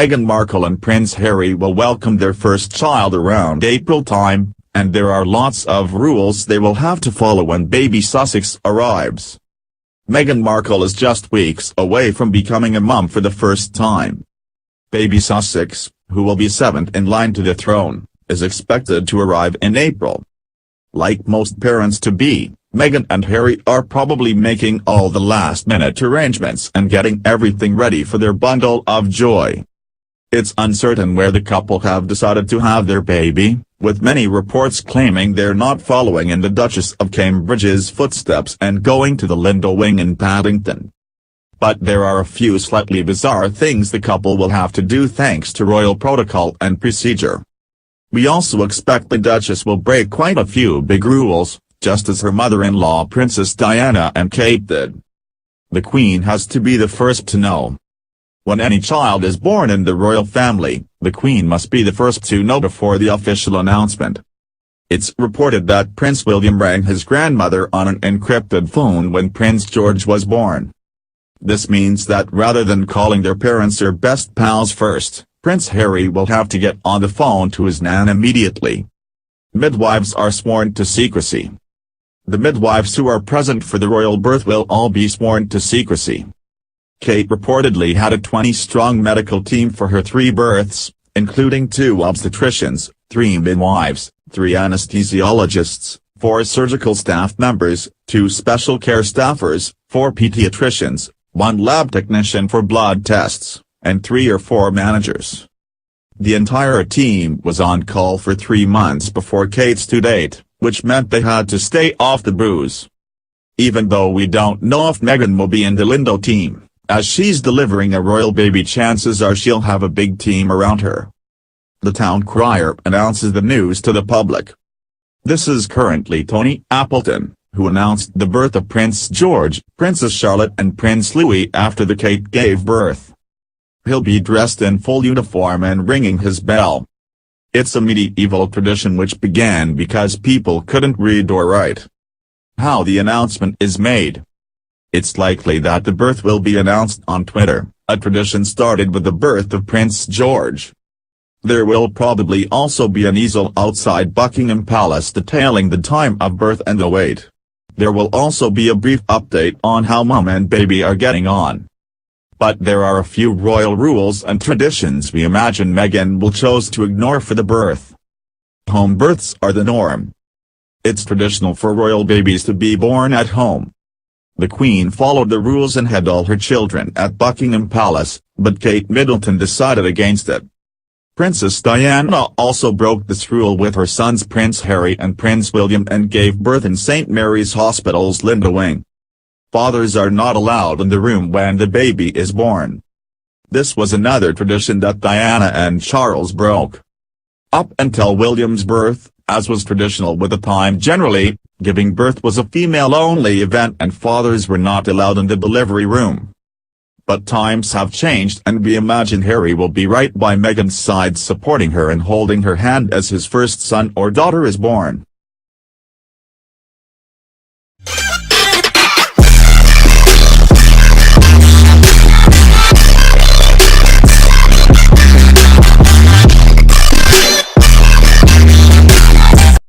Meghan Markle and Prince Harry will welcome their first child around April time, and there are lots of rules they will have to follow when baby Sussex arrives. Meghan Markle is just weeks away from becoming a mum for the first time. Baby Sussex, who will be seventh in line to the throne, is expected to arrive in April. Like most parents-to-be, Meghan and Harry are probably making all the last-minute arrangements and getting everything ready for their bundle of joy. It's uncertain where the couple have decided to have their baby, with many reports claiming they're not following in the Duchess of Cambridge's footsteps and going to the Lindo Wing in Paddington. But there are a few slightly bizarre things the couple will have to do thanks to royal protocol and procedure. We also expect the Duchess will break quite a few big rules, just as her mother-in-law Princess Diana and Kate did. The Queen has to be the first to know. When any child is born in the royal family, the Queen must be the first to know before the official announcement. It's reported that Prince William rang his grandmother on an encrypted phone when Prince George was born. This means that rather than calling their parents or best pals first, Prince Harry will have to get on the phone to his nan immediately. Midwives are sworn to secrecy. The midwives who are present for the royal birth will all be sworn to secrecy. Kate reportedly had a 20-strong medical team for her 3 births, including 2 obstetricians, 3 midwives, 3 anesthesiologists, 4 surgical staff members, 2 special care staffers, 4 pediatricians, 1 lab technician for blood tests, and 3 or 4 managers. The entire team was on call for 3 months before Kate's due date, which meant they had to stay off the booze. Even though we don't know if Meghan will be in the Lindo team, as she's delivering a royal baby, chances are she'll have a big team around her. The town crier announces the news to the public. This is currently Tony Appleton, who announced the birth of Prince George, Princess Charlotte and Prince Louis after the Kate gave birth. He'll be dressed in full uniform and ringing his bell. It's a medieval tradition which began because people couldn't read or write. How the announcement is made. It's likely that the birth will be announced on Twitter, a tradition started with the birth of Prince George. There will probably also be an easel outside Buckingham Palace detailing the time of birth and the weight. There will also be a brief update on how mum and baby are getting on. But there are a few royal rules and traditions we imagine Meghan will choose to ignore for the birth. Home births are the norm. It's traditional for royal babies to be born at home. The Queen followed the rules and had all her children at Buckingham Palace, but Kate Middleton decided against it. Princess Diana also broke this rule with her sons Prince Harry and Prince William and gave birth in St. Mary's Hospital's Lindo Wing. Fathers are not allowed in the room when the baby is born. This was another tradition that Diana and Charles broke. Up until William's birth, as was traditional with the time generally, giving birth was a female-only event and fathers were not allowed in the delivery room. But times have changed and we imagine Harry will be right by Meghan's side, supporting her and holding her hand as his first son or daughter is born.